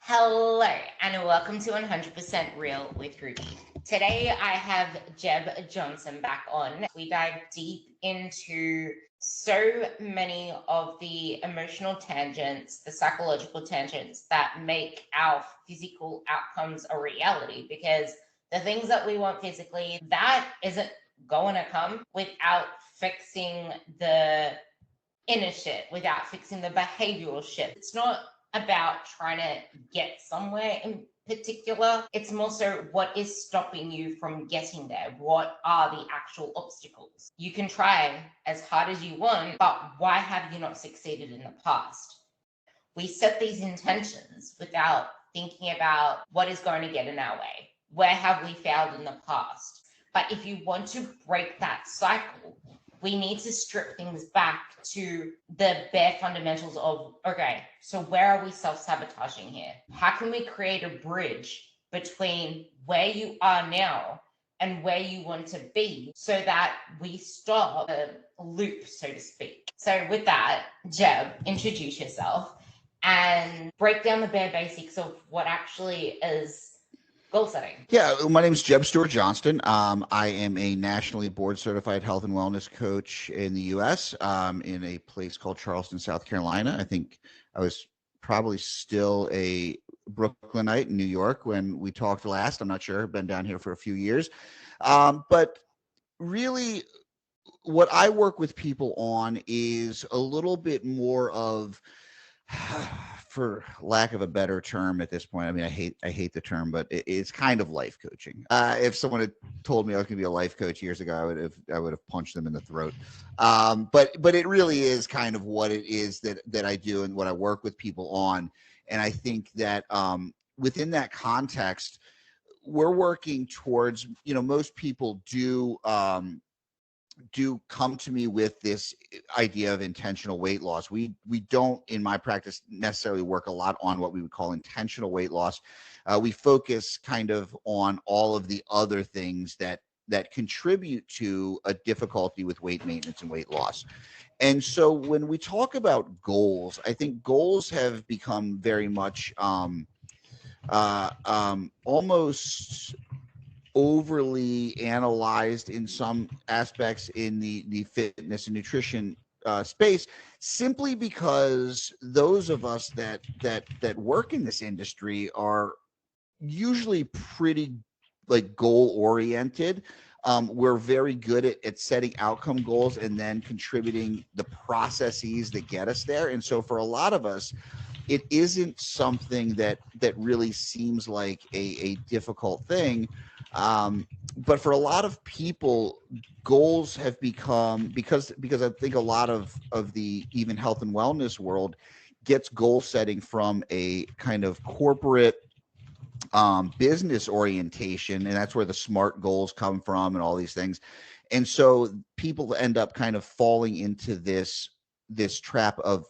Hello and welcome to 100% Real with Ruby. Today I have Jeb Johnston back on. We dive deep into so many of the emotional tangents, the psychological tangents that make our physical outcomes a reality, because the things that we want physically, that isn't going to come without fixing the inner shit, without fixing the behavioral shit. It's not about trying to get somewhere in particular. It's more so what is stopping you from getting there. What are the actual obstacles? You can try as hard as you want, but why have you not succeeded in the past? We set these intentions without thinking about what is going to get in our way. Where have we failed in the past? But if you want to break that cycle, we need to strip things back to the bare fundamentals of, okay, so where are we self-sabotaging here? How can we create a bridge between where you are now and where you want to be so that we stop a loop, so to speak? So with that, Jeb, introduce yourself and break down the bare basics of what actually is goal setting. Yeah, my name is Jeb Johnston. I am a nationally board certified health and wellness coach in the U.S. In a place called Charleston, South Carolina. I think I was probably still a Brooklynite in New York when we talked last. I'm not sure. I've been down here for a few years. But really, what I work with people on is a little bit more of for lack of a better term at this point. I mean, I hate the term, but it's kind of life coaching. If someone had told me I was going to be a life coach years ago, I would have punched them in the throat. But it really is kind of what it is that I do and what I work with people on. And I think that within that context, we're working towards, most people do come to me with this idea of intentional weight loss. We don't, in my practice, necessarily work a lot on what we would call intentional weight loss. We focus kind of on all of the other things that contribute to a difficulty with weight maintenance and weight loss. And so when we talk about goals, I think goals have become very much almost overly analyzed in some aspects in the fitness and nutrition space, simply because those of us that work in this industry are usually pretty like goal oriented. We're very good at setting outcome goals and then contributing the processes that get us there. And so for a lot of us, it isn't something that really seems like a difficult thing. But for a lot of people, goals have become, because I think a lot of the even health and wellness world gets goal setting from a kind of corporate business orientation, and that's where the SMART goals come from and all these things. And so people end up kind of falling into this trap of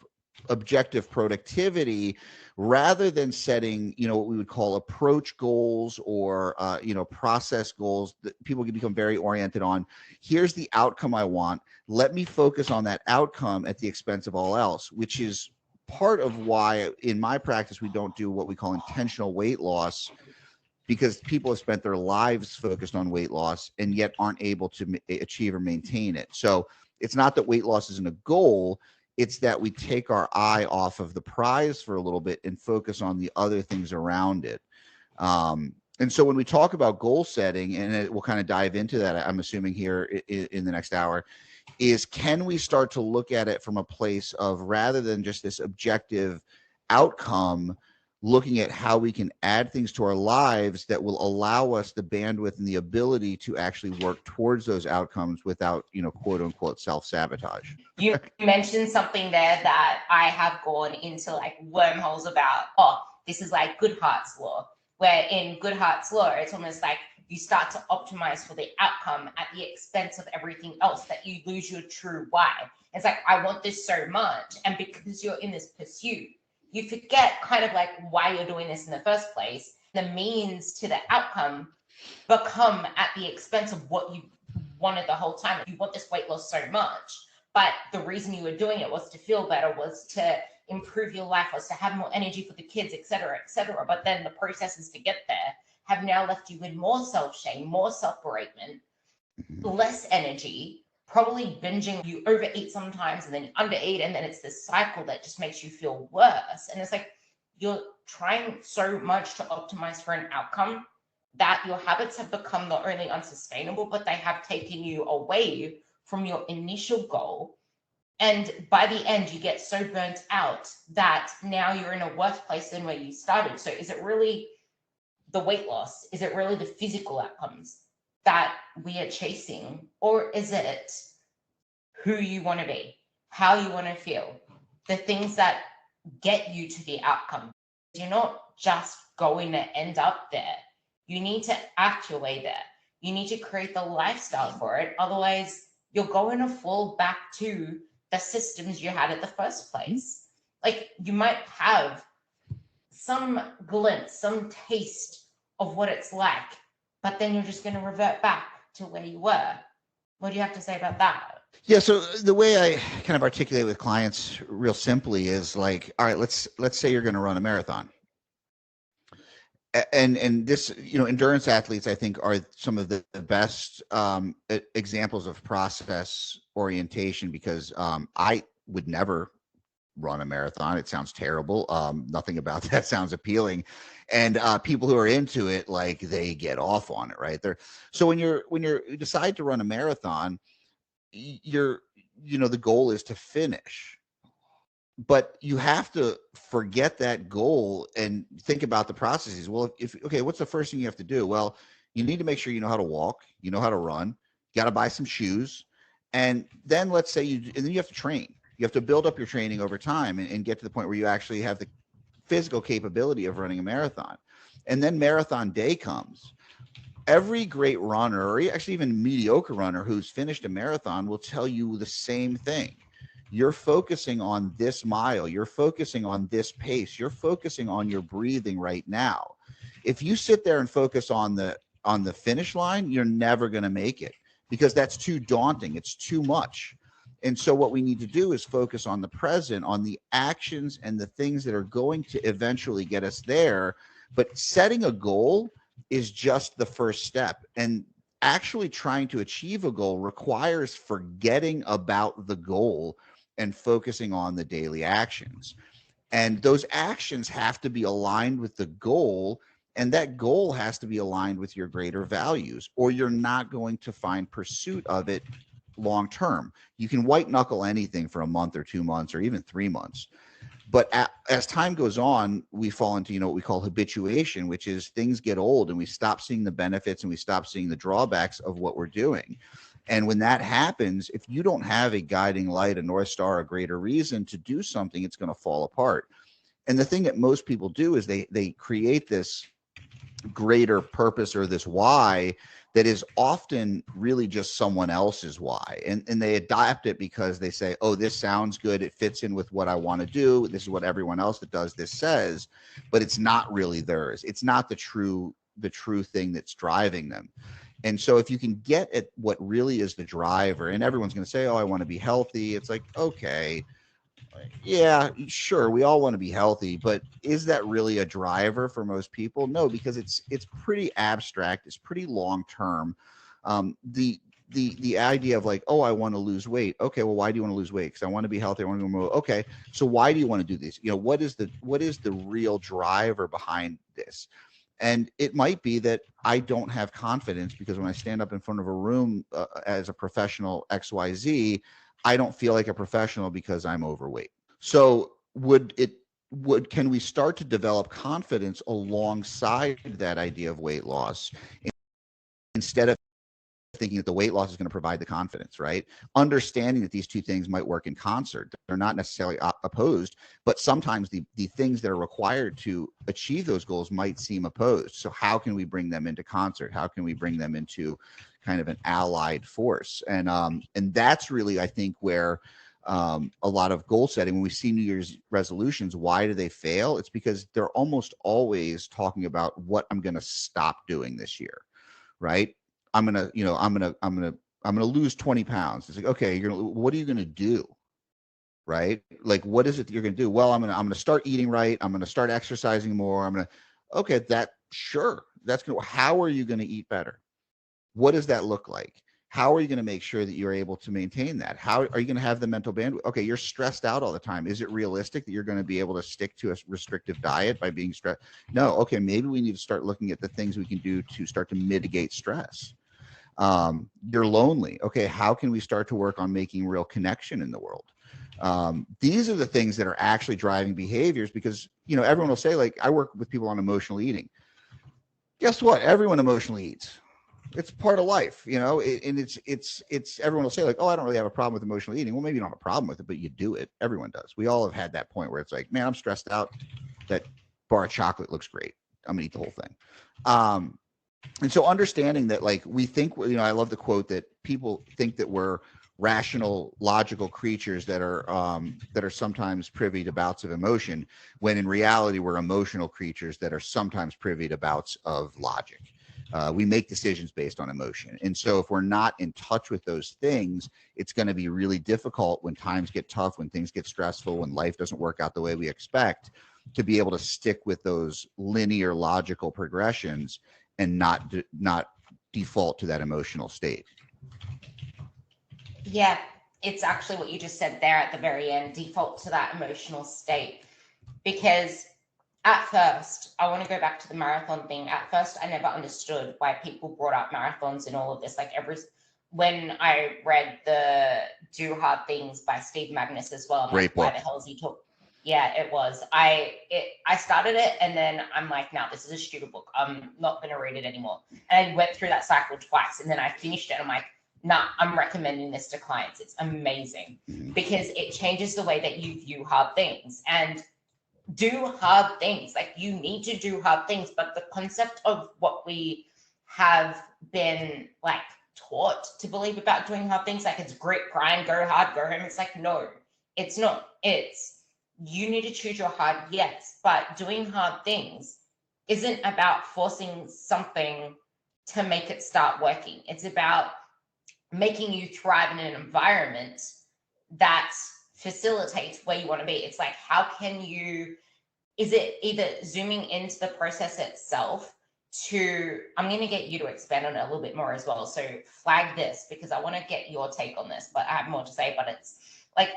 objective productivity rather than setting, what we would call approach goals or, process goals. That people can become very oriented on, here's the outcome I want. Let me focus on that outcome at the expense of all else, which is part of why in my practice, we don't do what we call intentional weight loss, because people have spent their lives focused on weight loss and yet aren't able to achieve or maintain it. So it's not that weight loss isn't a goal. It's that we take our eye off of the prize for a little bit and focus on the other things around it. And so when we talk about goal setting, and we'll kind of dive into that, I'm assuming here in the next hour, is can we start to look at it from a place of, rather than just this objective outcome, looking at how we can add things to our lives that will allow us the bandwidth and the ability to actually work towards those outcomes without, quote unquote, self-sabotage. You mentioned something there that I have gone into like wormholes about. This is like Goodhart's law, where in Goodhart's law, it's almost like you start to optimize for the outcome at the expense of everything else, that you lose your true why. It's like, I want this so much. And because you're in this pursuit, you forget kind of like why you're doing this in the first place. The means to the outcome become at the expense of what you wanted the whole time. You want this weight loss so much, but the reason you were doing it was to feel better, was to improve your life, was to have more energy for the kids, etc., etc. But then the processes to get there have now left you with more self-shame, more self-bereavement, less energy, probably binging. You overeat sometimes and then you undereat, and then it's this cycle that just makes you feel worse. And it's like you're trying so much to optimize for an outcome that your habits have become not only unsustainable, but they have taken you away from your initial goal. And by the end, you get so burnt out that now you're in a worse place than where you started. So is it really the weight loss? Is it really the physical outcomes that we are chasing? Or is it who you want to be, how you want to feel, the things that get you to the outcome? You're not just going to end up there. You need to act your way there. You need to create the lifestyle for it. Otherwise, you're going to fall back to the systems you had at the first place. Like, you might have some glimpse, some taste of what it's like, but then you're just going to revert back to where you were. What do you have to say about that? Yeah, so the way I kind of articulate with clients real simply is like, all right, let's say you're going to run a marathon. And this, endurance athletes, I think, are some of the best examples of process orientation, because I would never run a marathon. It sounds terrible. Nothing about that sounds appealing. And people who are into it, like, they get off on it, right? So when you decide to run a marathon, the goal is to finish. But you have to forget that goal and think about the processes. Well, okay, what's the first thing you have to do? Well, you need to make sure you know how to walk, you know how to run, you got to buy some shoes. And then let's say and then you have to train. You have to build up your training over time and get to the point where you actually have the physical capability of running a marathon. And then marathon day comes. Every great runner, or actually even mediocre runner who's finished a marathon, will tell you the same thing. You're focusing on this mile. You're focusing on this pace. You're focusing on your breathing right now. If you sit there and focus on the finish line, you're never going to make it, because that's too daunting. It's too much. And so what we need to do is focus on the present, on the actions and the things that are going to eventually get us there. But setting a goal is just the first step. And actually trying to achieve a goal requires forgetting about the goal and focusing on the daily actions. And those actions have to be aligned with the goal, and that goal has to be aligned with your greater values, or you're not going to find pursuit of it long term. You can white knuckle anything for a month or 2 months or even 3 months. But as time goes on, we fall into, what we call habituation, which is things get old and we stop seeing the benefits and we stop seeing the drawbacks of what we're doing. And when that happens, if you don't have a guiding light, a North Star, a greater reason to do something, it's going to fall apart. And the thing that most people do is they create this greater purpose or this why that is often really just someone else's why. And they adapt it because they say, oh, this sounds good. It fits in with what I want to do. This is what everyone else that does this says, but it's not really theirs. It's not the true thing that's driving them. And so if you can get at what really is the driver, and everyone's going to say, oh, I want to be healthy. It's like, okay, yeah, sure, we all want to be healthy, but is that really a driver for most people? No, because it's pretty abstract. It's pretty long term. The idea of like, oh, I want to lose weight. Okay, well, why do you want to lose weight? Because I want to be healthy. I want to move. Okay, so why do you want to do this? What is the real driver behind this? And it might be that I don't have confidence because when I stand up in front of a room as a professional XYZ, I don't feel like a professional because I'm overweight. So can we start to develop confidence alongside that idea of weight loss instead of thinking that the weight loss is going to provide the confidence, right? Understanding that these two things might work in concert. They're not necessarily opposed, but sometimes the things that are required to achieve those goals might seem opposed. So how can we bring them into concert? How can we bring them into kind of an allied force? And that's really, I think, where a lot of goal setting, when we see New Year's resolutions, why do they fail? It's because they're almost always talking about what I'm going to stop doing this year, right? I'm gonna lose 20 pounds. It's like, okay, what are you gonna do? right? Like, what is it that you're going to do? Well, I'm going to start eating right. I'm going to start exercising more. Okay, that's going to, how are you going to eat better? What does that look like? How are you going to make sure that you're able to maintain that? How are you going to have the mental bandwidth? Okay, you're stressed out all the time. Is it realistic that you're going to be able to stick to a restrictive diet by being stressed? No. Okay, maybe we need to start looking at the things we can do to start to mitigate stress. You're lonely. Okay, how can we start to work on making real connection in the world? These are the things that are actually driving behaviors, because everyone will say, like, I work with people on emotional eating. Guess what? Everyone emotionally eats. It's part of life, and it's everyone will say, like, oh, I don't really have a problem with emotional eating. Well, maybe you don't have a problem with it, but you do it. Everyone does. We all have had that point where it's like, man, I'm stressed out. That bar of chocolate looks great. I'm gonna eat the whole thing. And so understanding that, like, we think, I love the quote that people think that we're rational, logical creatures that are sometimes privy to bouts of emotion, when in reality we're emotional creatures that are sometimes privy to bouts of logic. We make decisions based on emotion. And so if we're not in touch with those things, it's going to be really difficult when times get tough, when things get stressful, when life doesn't work out the way we expect, to be able to stick with those linear, logical progressions and not default to that emotional state. Yeah, it's actually what you just said there at the very end, default to that emotional state. Because at first, I want to go back to the marathon thing. At first, I never understood why people brought up marathons and all of this. Like, when I read the Do Hard Things by Steve Magnus as well, I'm Great like, book. why the hell is he talking? Yeah, it was. I started it, and then I'm like, no, this is a stupid book. I'm not going to read it anymore. And I went through that cycle twice, and then I finished it. I'm like, nah, I'm recommending this to clients. It's amazing because it changes the way that you view hard things and do hard things. Like, you need to do hard things, but the concept of what we have been, like, taught to believe about doing hard things, like, it's grit, grind, go hard, go home. It's like, no, it's not. It's, you need to choose your hard, yes, but doing hard things isn't about forcing something to make it start working. It's about making you thrive in an environment that facilitates where you want to be. It's like, how can you, is it either zooming into the process itself to, I'm going to get you to expand on it a little bit more as well. So flag this, because I want to get your take on this, but I have more to say. But it's like,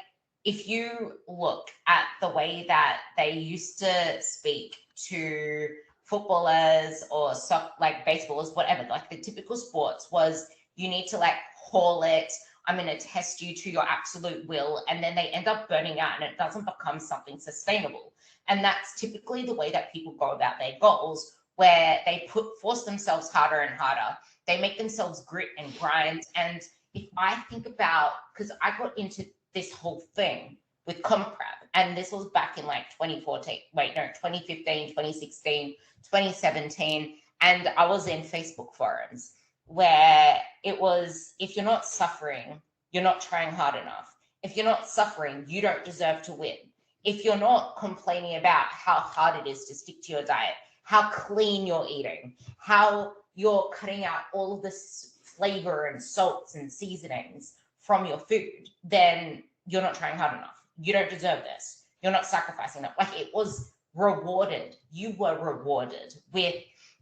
if you look at the way that they used to speak to footballers or like baseballers, whatever, like the typical sports was, you need to, like, haul it. I'm going to test you to your absolute will. And then they end up burning out and it doesn't become something sustainable. And that's typically the way that people go about their goals, where they force themselves harder and harder. They make themselves grit and grind. And if I think about, because I got into this whole thing with comp prep, and this was back in like 2015, 2016, 2017. And I was in Facebook forums where it was, if you're not suffering, you're not trying hard enough. If you're not suffering, you don't deserve to win. If you're not complaining about how hard it is to stick to your diet, how clean you're eating, how you're cutting out all of this flavor and salts and seasonings from your food, then you're not trying hard enough. You don't deserve this. You're not sacrificing enough. Like, it was rewarded. You were rewarded with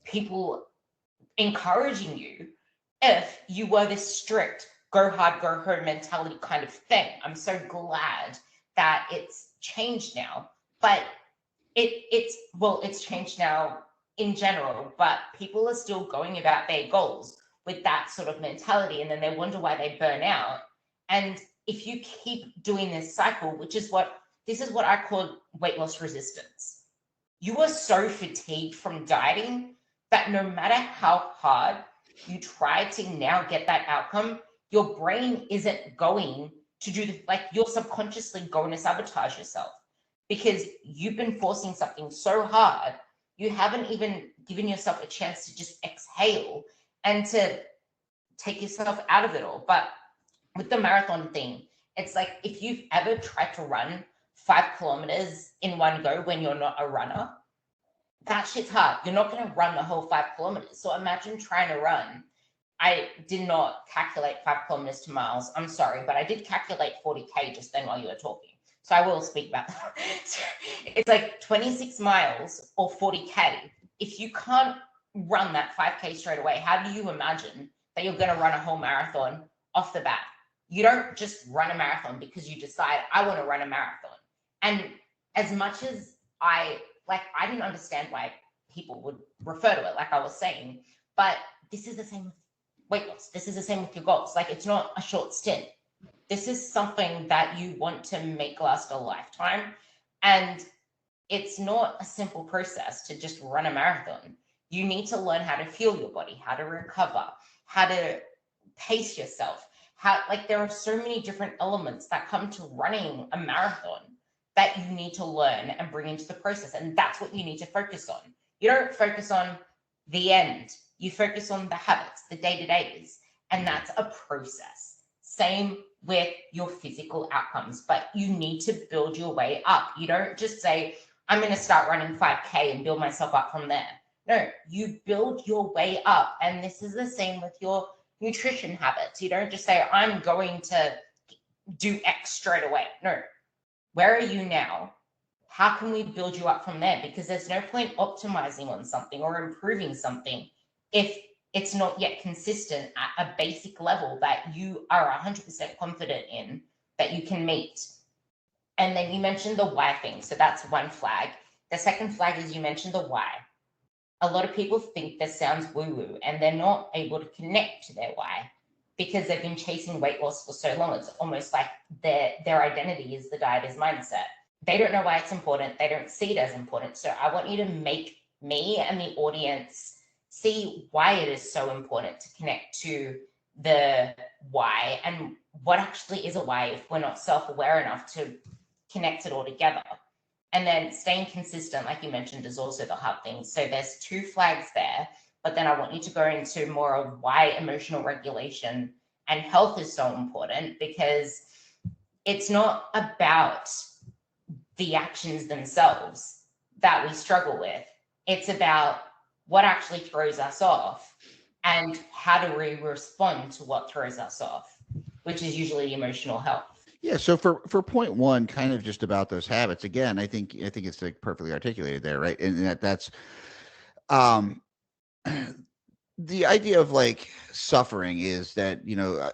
people encouraging you if you were this strict, go hard, go home mentality kind of thing. I'm so glad that it's changed now, but it's changed now in general, but people are still going about their goals with that sort of mentality, and then they wonder why they burn out. And if you keep doing this cycle, this is what I call weight loss resistance. You are so fatigued from dieting that no matter how hard you try to now get that outcome, your brain isn't going to do you're subconsciously going to sabotage yourself, because you've been forcing something so hard, you haven't even given yourself a chance to just exhale and to take yourself out of it all. But with the marathon thing, it's like, if you've ever tried to run 5 kilometers in one go when you're not a runner, that shit's hard. You're not going to run the whole 5 kilometers. So imagine trying to run. I did not calculate 5 kilometers to miles. I'm sorry, but I did calculate 40K just then while you were talking. So I will speak about that. It's like 26 miles or 40K. If you can't run that 5K straight away, how do you imagine that you're going to run a whole marathon off the bat? You don't just run a marathon because you decide, I want to run a marathon. And as much as I didn't understand why people would refer to it, like I was saying, but this is the same with weight loss. This is the same with your goals. Like, it's not a short stint. This is something that you want to make last a lifetime. And it's not a simple process to just run a marathon. You need to learn how to fuel your body, how to recover, how to pace yourself. There are so many different elements that come to running a marathon that you need to learn and bring into the process. And that's what you need to focus on. You don't focus on the end. You focus on the habits, the day-to-days, and that's a process. Same with your physical outcomes, but you need to build your way up. You don't just say, I'm going to start running 5K and build myself up from there. No, you build your way up. And this is the same with your nutrition habits. You don't just say, I'm going to do X straight away. No, where are you now? How can we build you up from there? Because there's no point optimizing on something or improving something if it's not yet consistent at a basic level that you are 100% confident in that you can meet. And then you mentioned the why thing. So that's one flag. The second flag is you mentioned the why. A lot of people think this sounds woo-woo and they're not able to connect to their why because they've been chasing weight loss for so long. It's almost like their identity is the diet is mindset. They don't know why it's important. They don't see it as important. So I want you to make me and the audience see why it is so important to connect to the why and what actually is a why if we're not self-aware enough to connect it all together. And then staying consistent, like you mentioned, is also the hard thing. So there's two flags there, but then I want you to go into more of why emotional regulation and health is so important, because it's not about the actions themselves that we struggle with. It's about what actually throws us off and how do we respond to what throws us off, which is usually emotional health. Yeah. So for point one, kind of just about those habits. Again, I think it's like perfectly articulated there, right? And that's the idea of like suffering is that,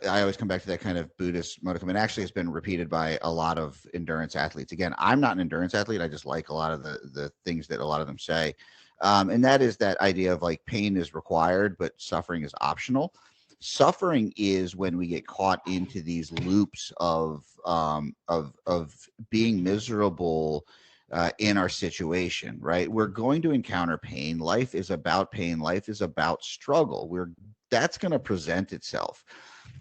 I always come back to that kind of Buddhist modicum, and actually it's been repeated by a lot of endurance athletes. Again, I'm not an endurance athlete. I just like a lot of the things that a lot of them say. And that is that idea of like pain is required, but suffering is optional. Suffering is when we get caught into these loops of being miserable in our situation, right? We're going to encounter pain. Life is about pain. Life is about struggle. That's going to present itself.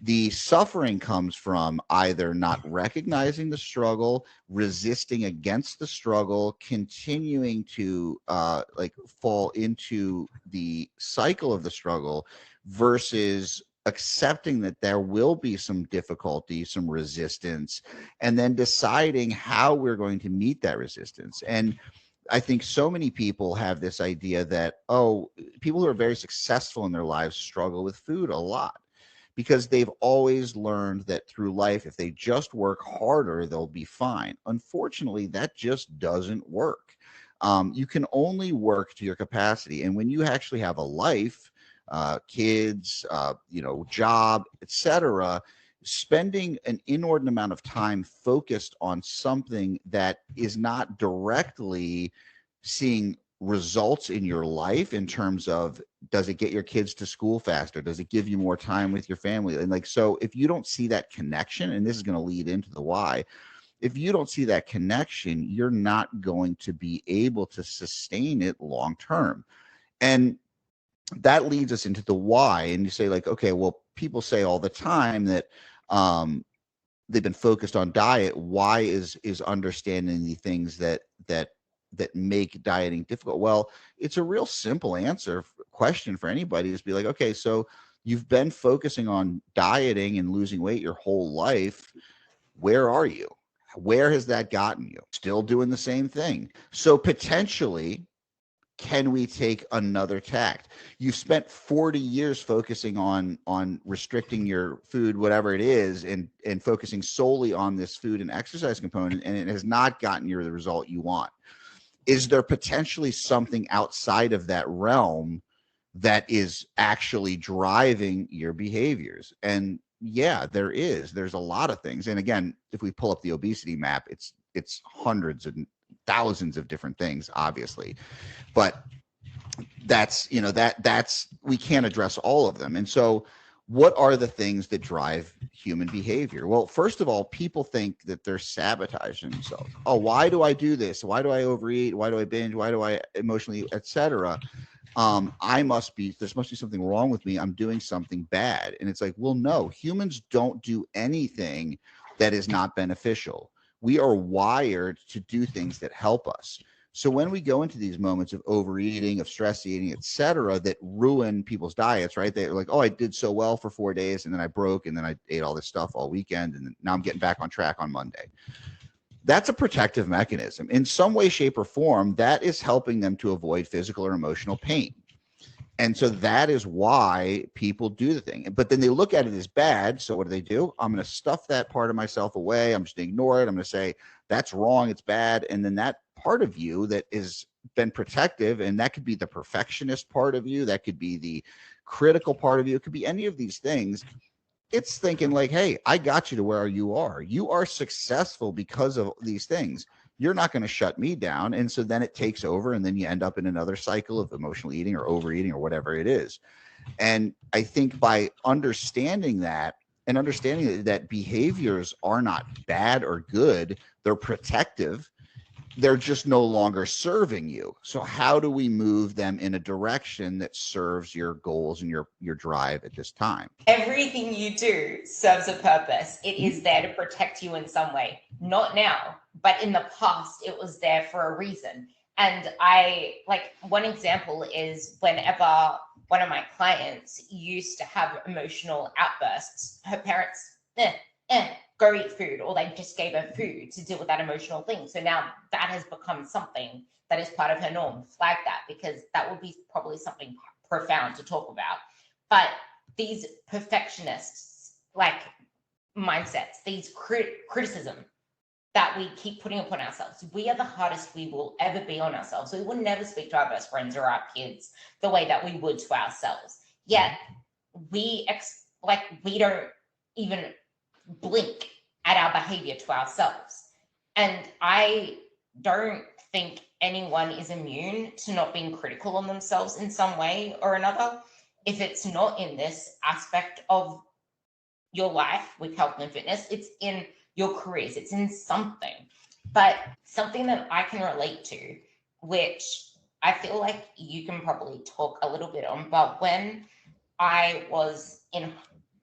The suffering comes from either not recognizing the struggle, resisting against the struggle, continuing to fall into the cycle of the struggle, versus accepting that there will be some difficulty, some resistance, and then deciding how we're going to meet that resistance. And I think so many people have this idea that, people who are very successful in their lives struggle with food a lot because they've always learned that through life, if they just work harder, they'll be fine. Unfortunately, that just doesn't work. You can only work to your capacity. And when you actually have a life, kids, job, etc., spending an inordinate amount of time focused on something that is not directly seeing results in your life in terms of, does it get your kids to school faster? Does it give you more time with your family? And so if you don't see that connection, and this is going to lead into the why, if you don't see that connection, you're not going to be able to sustain it long term. And that leads us into the why. And you say like, okay, well, people say all the time that they've been focused on diet. Why is understanding the things that make dieting difficult? Well, it's a real simple question for anybody, is be like, okay, so you've been focusing on dieting and losing weight your whole life. Where are you? Where has that gotten you? Still doing the same thing. So potentially, can we take another tact? You've spent 40 years focusing on restricting your food, whatever it is, and focusing solely on this food and exercise component, and it has not gotten you the result you want. Is there potentially something outside of that realm that is actually driving your behaviors? And yeah, there is. There's a lot of things. And again, if we pull up the obesity map, it's hundreds and thousands of different things, obviously. But that's, that's we can't address all of them. And so what are the things that drive human behavior? Well, first of all, people think that they're sabotaging themselves. Oh, why do I do this? Why do I overeat? Why do I binge? Why do I emotionally, etc.? There must be something wrong with me. I'm doing something bad. And it's like, well, no, humans don't do anything that is not beneficial. We are wired to do things that help us. So when we go into these moments of overeating, of stress eating, etc., that ruin people's diets, right? They're like, oh, I did so well for 4 days, and then I broke, and then I ate all this stuff all weekend, and now I'm getting back on track on Monday. That's a protective mechanism. In some way, shape, or form, that is helping them to avoid physical or emotional pain. And so that is why people do the thing. But then they look at it as bad. So what do? I'm going to stuff that part of myself away. I'm just going to ignore it. I'm going to say, that's wrong. It's bad. And then that part of you that has been protective, and that could be the perfectionist part of you. That could be the critical part of you. It could be any of these things. It's thinking like, hey, I got you to where you are. You are successful because of these things. You're not going to shut me down. And so then it takes over, and then you end up in another cycle of emotional eating or overeating or whatever it is. And I think by understanding that, and understanding that behaviors are not bad or good, they're protective, they're just no longer serving you. So how do we move them in a direction that serves your goals and your drive at this time? Everything you do serves a purpose. It is there to protect you in some way. Not now, but in the past, it was there for a reason. And one example is whenever one of my clients used to have emotional outbursts, her parents, go eat food, or they just gave her food to deal with that emotional thing. So now that has become something that is part of her norm. Flag that, because that would be probably something profound to talk about. But these perfectionists, mindsets, these criticism that we keep putting upon ourselves, we are the hardest we will ever be on ourselves. We will never speak to our best friends or our kids the way that we would to ourselves. Yet we don't even blink at our behavior to ourselves. And I don't think anyone is immune to not being critical on themselves in some way or another. If it's not in this aspect of your life with health and fitness, it's in your careers, it's in something. But something that I can relate to, which I feel like you can probably talk a little bit on, but when I was in,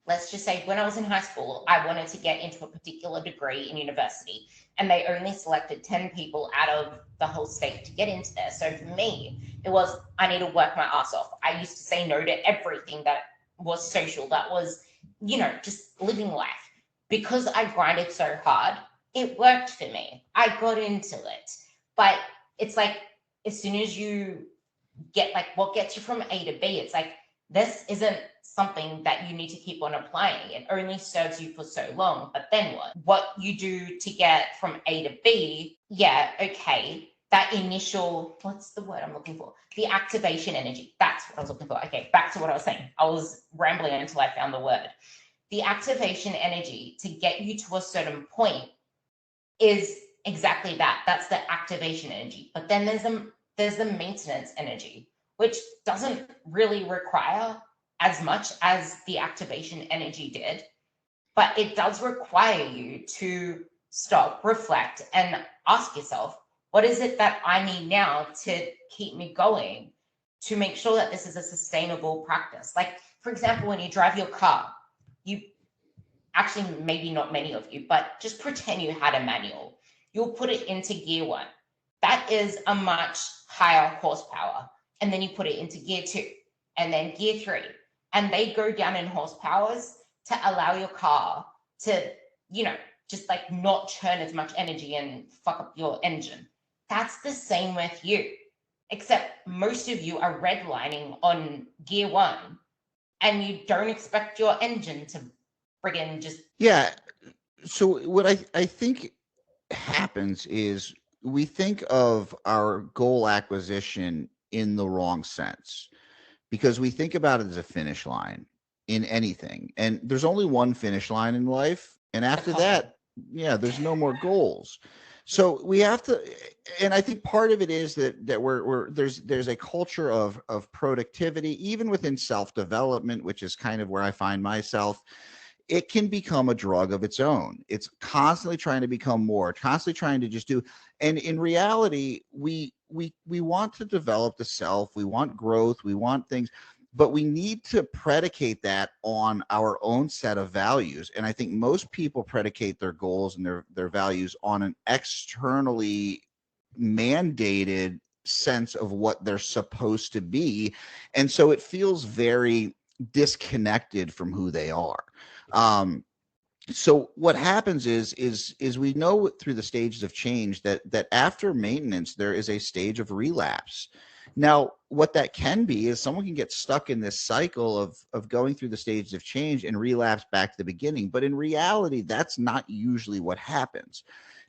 let's just say when I was in high school, I wanted to get into a particular degree in university, and they only selected 10 people out of the whole state to get into there. So for me, it was, I need to work my ass off. I used to say no to everything that was social, that was, just living life. Because I grinded so hard, it worked for me. I got into it. But it's like, as soon as you get what gets you from A to B, it's like, this isn't something that you need to keep on applying. It only serves you for so long. But then what? What you do to get from A to B, yeah, okay. That initial, what's the word I'm looking for? The activation energy. That's what I was looking for. Okay, back to what I was saying. I was rambling until I found the word. The activation energy to get you to a certain point is exactly that. That's the activation energy. But then there's the maintenance energy, which doesn't really require as much as the activation energy did, but it does require you to stop, reflect, and ask yourself, what is it that I need now to keep me going, to make sure that this is a sustainable practice? Like, for example, when you drive your car, you actually, maybe not many of you, but just pretend you had a manual. You'll put it into gear 1. That is a much higher horsepower. And then you put it into gear 2 and then gear 3. And they go down in horsepowers to allow your car to, just not churn as much energy and fuck up your engine. That's the same with you. except most of you are redlining on gear one, and you don't expect your engine to friggin' just. Yeah. So what I think happens is we think of our goal acquisition in the wrong sense, because we think about it as a finish line in anything. And there's only one finish line in life. And The after coffin. that, yeah, there's no more goals. So we have to, and I think part of it is that we're there's a culture of productivity, even within self-development, which is kind of where I find myself. It can become a drug of its own. It's constantly trying to become more, constantly trying to just do. And in reality, we want to develop the self, we want growth, we want things, but we need to predicate that on our own set of values. And I think most people predicate their goals and their values on an externally mandated sense of what they're supposed to be. And so it feels very disconnected from who they are. So what happens is we know through the stages of change that after maintenance there is a stage of relapse. Now, what that can be is someone can get stuck in this cycle of going through the stages of change and relapse back to the beginning. But in reality, that's not usually what happens.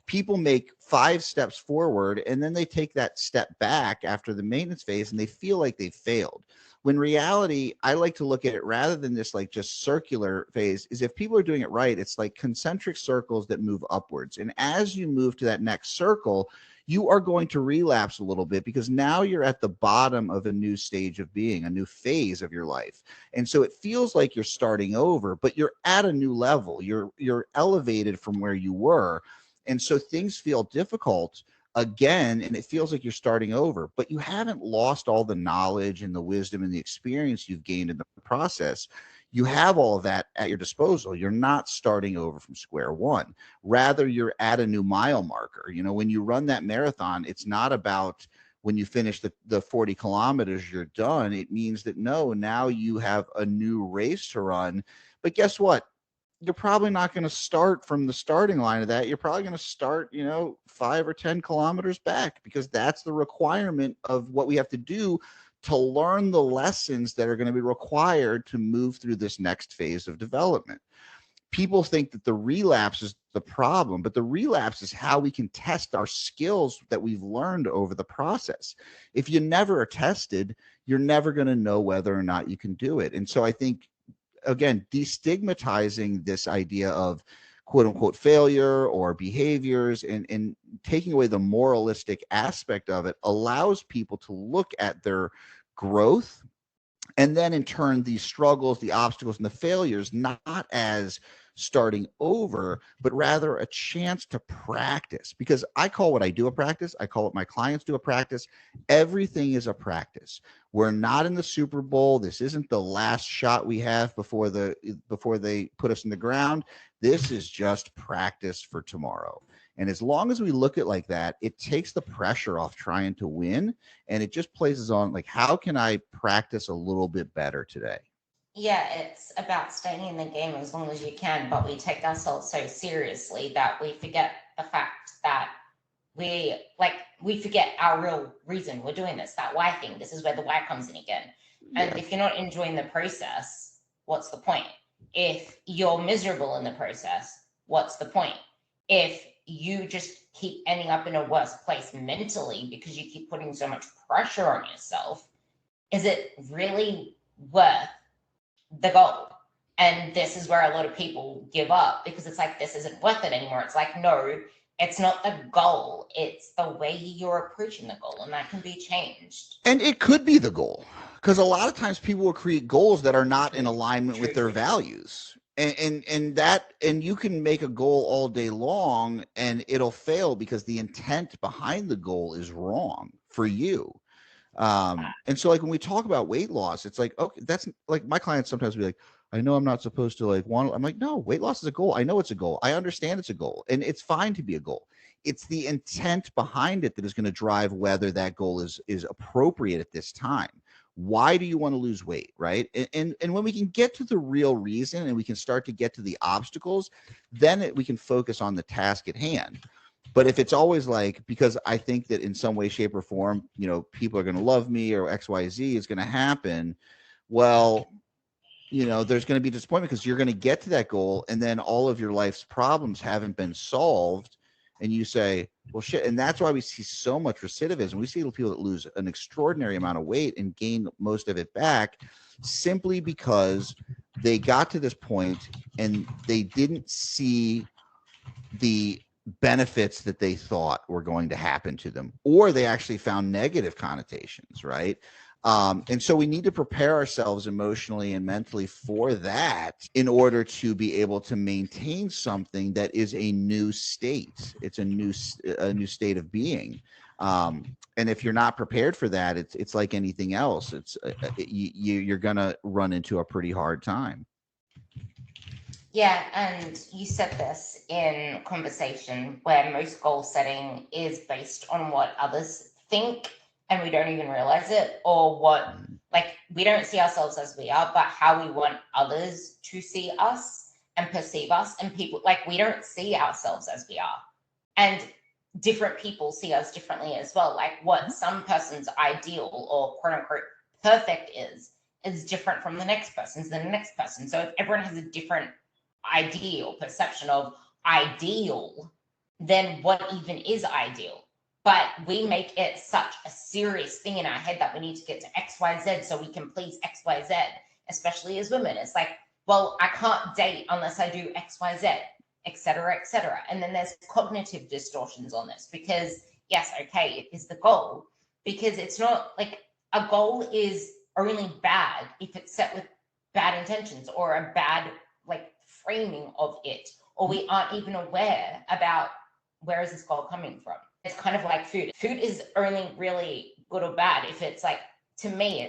People make 5 steps forward and then they take that step back after the maintenance phase and they feel like they failed. When reality, I like to look at it rather than this like just circular phase, is if people are doing it right, it's like concentric circles that move upwards. And as you move to that next circle, you are going to relapse a little bit because now you're at the bottom of a new stage of being, a new phase of your life. And so it feels like you're starting over, but you're at a new level. You're elevated from where you were. And so things feel difficult again, and it feels like you're starting over, but you haven't lost all the knowledge and the wisdom and the experience you've gained in the process. You have all of that at your disposal. You're not starting over from square one. Rather, you're at a new mile marker. You know, when you run that marathon, it's not about when you finish the 40 kilometers, you're done. It means that no, now you have a new race to run. But guess what? You're probably not going to start from the starting line of that. You're probably going to start, 5 or 10 kilometers back, because that's the requirement of what we have to do to learn the lessons that are going to be required to move through this next phase of development. People think that the relapse is the problem, but the relapse is how we can test our skills that we've learned over the process. If you never are tested, you're never going to know whether or not you can do it. And so I think, again, destigmatizing this idea of quote unquote failure or behaviors and taking away the moralistic aspect of it allows people to look at their growth, and then in turn the struggles, the obstacles, and the failures not as starting over, but rather a chance to practice. Because I call what I do a practice. I call what my clients do a practice. Everything is a practice. We're not in the Super Bowl. This isn't the last shot we have before they put us in the ground. This is just practice for tomorrow. And as long as we look at it like that, it takes the pressure off trying to win, and it just places on like, how can I practice a little bit better today? Yeah, it's about staying in the game as long as you can, but we take ourselves so seriously that we forget the fact that we forget our real reason we're doing this, that why thing. This is where the why comes in again. And if you're not enjoying the process, what's the point? If you're miserable in the process, what's the point? If you just keep ending up in a worse place mentally because you keep putting so much pressure on yourself, is it really worth the goal? And this is where a lot of people give up, because it's like, this isn't worth it anymore. It's like, no, it's not the goal. It's the way you're approaching the goal, and that can be changed. And it could be the goal, because a lot of times people will create goals that are not in alignment with their values. And you can make a goal all day long and it'll fail because the intent behind the goal is wrong for you. And so like when we talk about weight loss, it's like, okay, that's like my clients sometimes be like, I know I'm not supposed to like want, I'm like, no, weight loss is a goal. I know it's a goal. I understand it's a goal, and it's fine to be a goal. It's the intent behind it that is going to drive whether that goal is appropriate at this time. Why do you want to lose weight, right? And when we can get to the real reason and we can start to get to the obstacles, then we can focus on the task at hand. But if it's always like, because I think that in some way, shape, or form, you know, people are going to love me or XYZ is going to happen, well, you know, there's going to be disappointment because you're going to get to that goal and then all of your life's problems haven't been solved. And you say, well, shit. And that's why we see so much recidivism. We see people that lose an extraordinary amount of weight and gain most of it back simply because they got to this point and they didn't see the benefits that they thought were going to happen to them, or they actually found negative connotations, right? And so we need to prepare ourselves emotionally and mentally for that in order to be able to maintain something that is a new state. It's a new state of being. And if you're not prepared for that, it's like anything else. You're gonna run into a pretty hard time. Yeah, and you said this in conversation where most goal setting is based on what others think and we don't even realize it, or what, like, we don't see ourselves as we are, but how we want others to see us and perceive us. And people, like, we don't see ourselves as we are. And different people see us differently as well. Like, what some person's ideal or quote unquote perfect is different from the next person's, then the next person. So if everyone has a different idea or perception of ideal, then what even is ideal? But we make it such a serious thing in our head that we need to get to XYZ so we can please XYZ, especially as women. It's like, well, I can't date unless I do XYZ, et cetera, et cetera. And then there's cognitive distortions on this because, yes, okay, it is the goal, because it's not like a goal is only bad if it's set with bad intentions or a bad, like, framing of it, or we aren't even aware about where is this goal coming from. It's kind of like food. Food is only really good or bad if it's like, to me,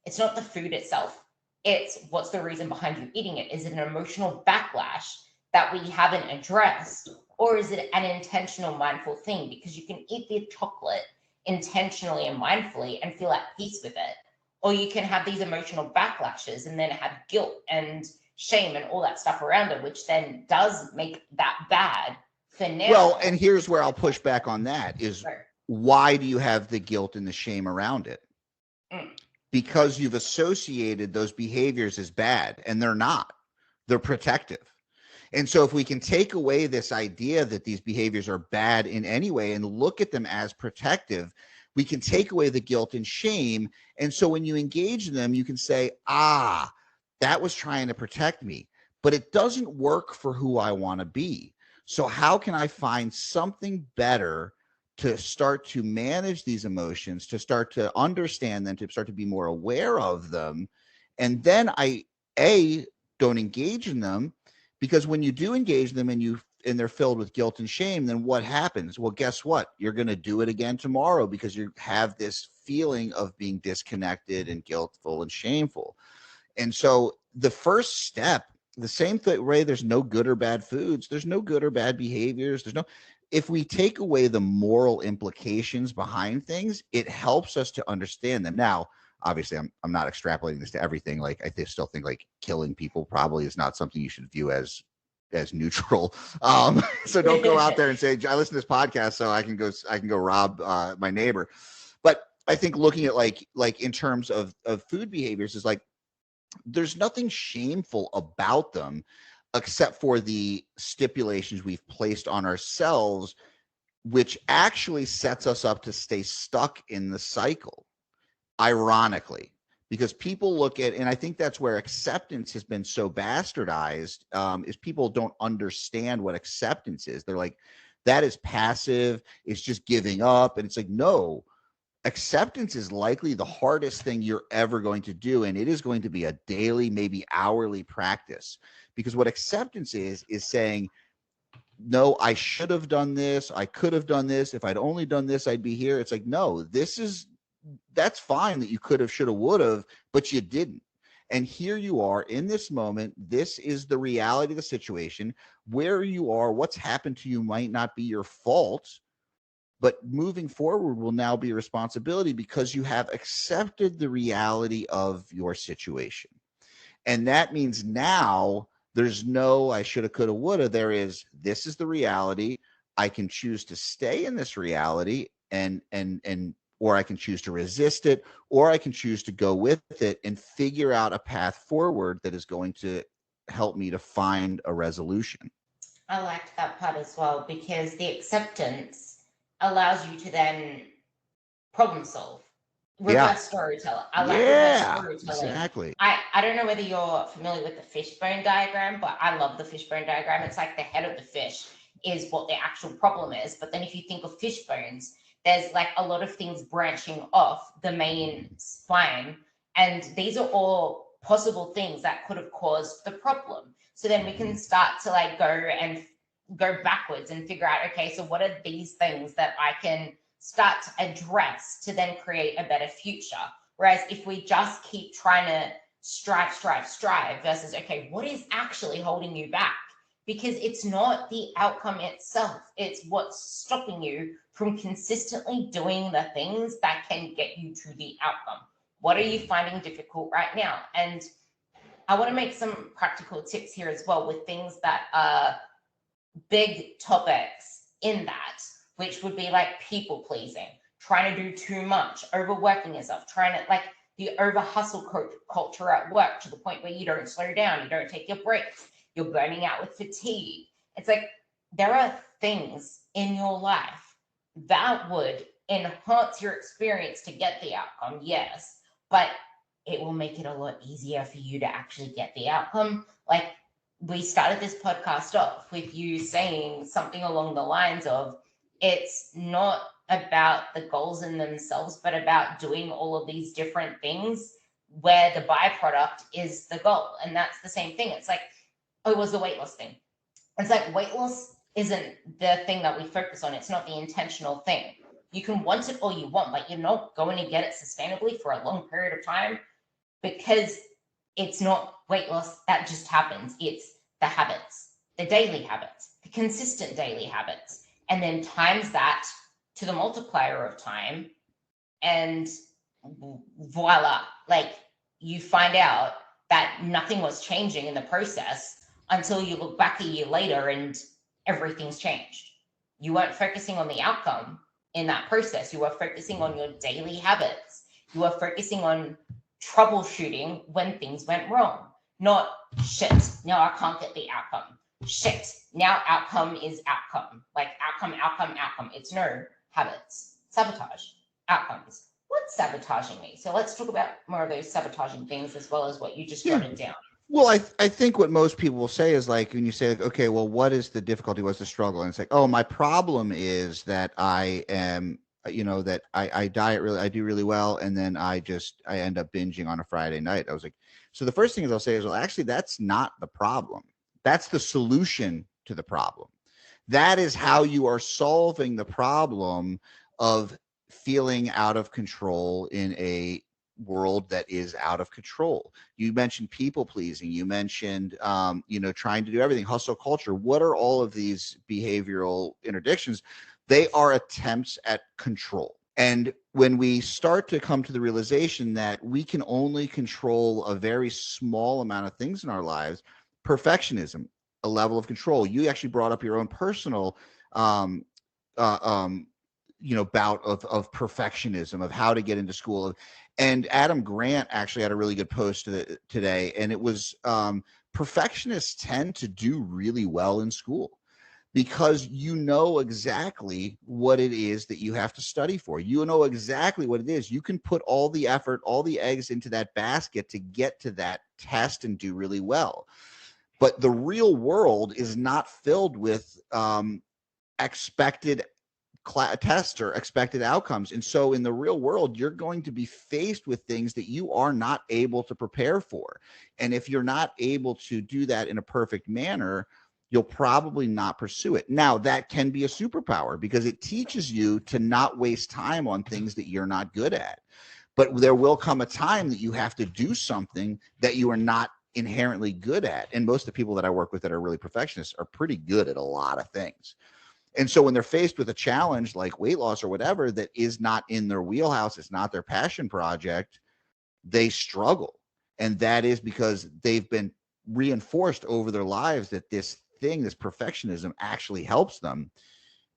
it's not the food itself. It's what's the reason behind you eating it. Is it an emotional backlash that we haven't addressed, or is it an intentional mindful thing? Because you can eat the chocolate intentionally and mindfully and feel at peace with it, or you can have these emotional backlashes and then have guilt and shame and all that stuff around it, which then does make that bad for now. Well, and here's where I'll push back on that is, sure, why do you have the guilt and the shame around it? Because you've associated those behaviors as bad, and they're not. They're protective. And so if we can take away this idea that these behaviors are bad in any way and look at them as protective, we can take away the guilt and shame. And so when you engage in them, you can say, that was trying to protect me, but it doesn't work for who I want to be. So how can I find something better to start to manage these emotions, to start to understand them, to start to be more aware of them? And then I don't engage in them, because when you do engage them and they're filled with guilt and shame, then what happens? Well, guess what? You're going to do it again tomorrow because you have this feeling of being disconnected and guiltful and shameful. And so the first step, the same way there's no good or bad foods, there's no good or bad behaviors. If we take away the moral implications behind things, it helps us to understand them. Now, obviously, I'm not extrapolating this to everything. Like, I still think like killing people probably is not something you should view as neutral. So don't go out there and say, I listen to this podcast so I can go rob my neighbor. But I think looking at like in terms of food behaviors is like, there's nothing shameful about them except for the stipulations we've placed on ourselves, which actually sets us up to stay stuck in the cycle, ironically, because people look at, and I think that's where acceptance has been so bastardized, is people don't understand what acceptance is. They're like, that is passive, it's just giving up. And it's like, no, acceptance is likely the hardest thing you're ever going to do. And it is going to be a daily, maybe hourly practice, because what acceptance is saying, no, I should have done this. I could have done this. If I'd only done this, I'd be here. It's like, no, that's fine that you could have, should have, would have, but you didn't. And here you are in this moment. This is the reality of the situation. Where you are, what's happened to you might not be your fault, but moving forward will now be a responsibility because you have accepted the reality of your situation. And that means now there's no I shoulda, coulda, woulda. There is, this is the reality. I can choose to stay in this reality and or I can choose to resist it, or I can choose to go with it and figure out a path forward that is going to help me to find a resolution. I liked that part as well, because the acceptance allows you to then problem solve. Yeah. Reverse storytelling. I like reverse Yeah, storytelling. exactly. I don't know whether you're familiar with the fishbone diagram, but I love the fishbone diagram. It's like the head of the fish is what the actual problem is. But then if you think of fish bones, there's like a lot of things branching off the main spine. And these are all possible things that could have caused the problem. So then we can start to like go backwards and figure out, okay, so what are these things that I can start to address to then create a better future? Whereas if we just keep trying to strive versus, okay, what is actually holding you back? Because it's not the outcome itself, it's what's stopping you from consistently doing the things that can get you to the outcome. What are you finding difficult right now? And I want to make some practical tips here as well with things that are big topics in that, which would be like people pleasing, trying to do too much, overworking yourself, trying to like the over hustle culture at work to the point where you don't slow down, you don't take your breaks, you're burning out with fatigue. It's like there are things in your life that would enhance your experience to get the outcome, yes, but it will make it a lot easier for you to actually get the outcome. Like we started this podcast off with you saying something along the lines of, it's not about the goals in themselves, but about doing all of these different things where the byproduct is the goal. And that's the same thing. It's like, oh, it was the weight loss thing. It's like weight loss isn't the thing that we focus on. It's not the intentional thing. You can want it all you want, but you're not going to get it sustainably for a long period of time, because it's not weight loss that just happens. It's the habits, the daily habits, the consistent daily habits, and then times that to the multiplier of time, and voila, like you find out that nothing was changing in the process until you look back a year later and everything's changed. You weren't focusing on the outcome in that process. You were focusing on your daily habits. You were focusing on troubleshooting when things went wrong. Not shit, now I can't get the outcome. Shit, now outcome is outcome. Like outcome. It's no habits. Sabotage, outcomes. What's sabotaging me? So let's talk about more of those sabotaging things as well as what you just jotted down. Well, I think what most people will say is like, when you say, like, okay, well, what is the difficulty? What's the struggle? And it's like, oh, my problem is that I am, that I diet really, I do really well. And then I end up binging on a Friday night. I was like, so the first thing is I'll say is, well, actually, that's not the problem. That's the solution to the problem. That is how you are solving the problem of feeling out of control in a world that is out of control. You mentioned people pleasing. You mentioned, trying to do everything, hustle culture. What are all of these behavioral interdictions? They are attempts at control. And when we start to come to the realization that we can only control a very small amount of things in our lives, perfectionism, a level of control. You actually brought up your own personal bout of perfectionism, of how to get into school. And Adam Grant actually had a really good post today, and it was perfectionists tend to do really well in school because you know exactly what it is that you have to study for. You know exactly what it is. You can put all the effort, all the eggs into that basket to get to that test and do really well. But the real world is not filled with expected tests or expected outcomes. And so in the real world, you're going to be faced with things that you are not able to prepare for. And if you're not able to do that in a perfect manner, you'll probably not pursue it. Now, that can be a superpower because it teaches you to not waste time on things that you're not good at. But there will come a time that you have to do something that you are not inherently good at. And most of the people that I work with that are really perfectionists are pretty good at a lot of things. And so when they're faced with a challenge like weight loss or whatever that is not in their wheelhouse, it's not their passion project, they struggle. And that is because they've been reinforced over their lives that this thing, this perfectionism, actually helps them.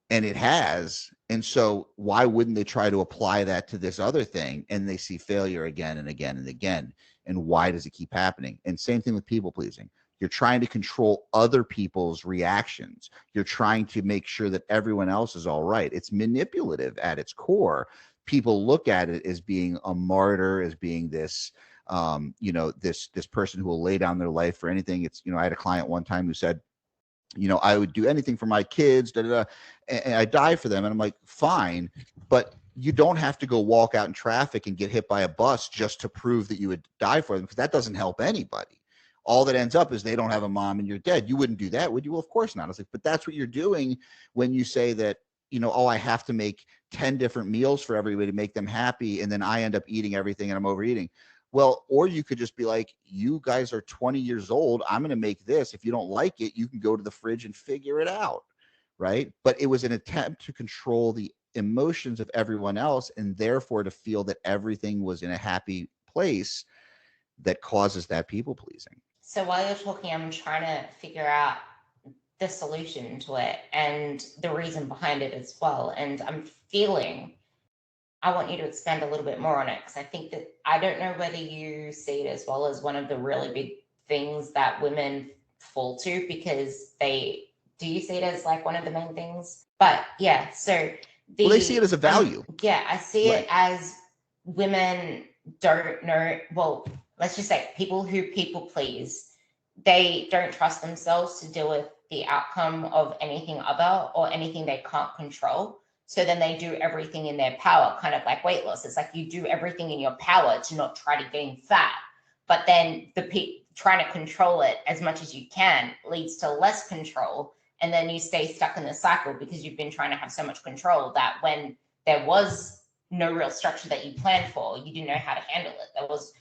And it has. And so why wouldn't they try to apply that to this other thing? And they see failure again and again and again. And why does it keep happening? And same thing with people pleasing. You're trying to control other people's reactions. You're trying to make sure that everyone else is all right. It's manipulative at its core. People look at it as being a martyr, as being this, this person who will lay down their life for anything. It's, I had a client one time who said, I would do anything for my kids, and I die for them. And I'm like, fine, but you don't have to go walk out in traffic and get hit by a bus just to prove that you would die for them, because that doesn't help anybody. All that ends up is they don't have a mom and you're dead. You wouldn't do that, would you? Well, of course not. I was like, but that's what you're doing when you say that, I have to make 10 different meals for everybody to make them happy, and then I end up eating everything and I'm overeating. Well, or you could just be like, you guys are 20 years old. I'm going to make this. If you don't like it, you can go to the fridge and figure it out. Right. But it was an attempt to control the emotions of everyone else, and therefore to feel that everything was in a happy place, that causes that people pleasing. So while you're talking, I'm trying to figure out the solution to it and the reason behind it as well. And I want you to expand a little bit more on it, because I think that, I don't know whether you see it as well as one of the really big things that women fall to, because do you see it as like one of the main things? But yeah, so they see it as a value. I see it as women don't know. Well, let's just say people who people please, they don't trust themselves to deal with the outcome of anything other or anything they can't control. So then they do everything in their power, kind of like weight loss. It's like you do everything in your power to not try to gain fat, but then trying to control it as much as you can leads to less control. And then you stay stuck in the cycle because you've been trying to have so much control that when there was no real structure that you planned for, you didn't know how to handle it. There was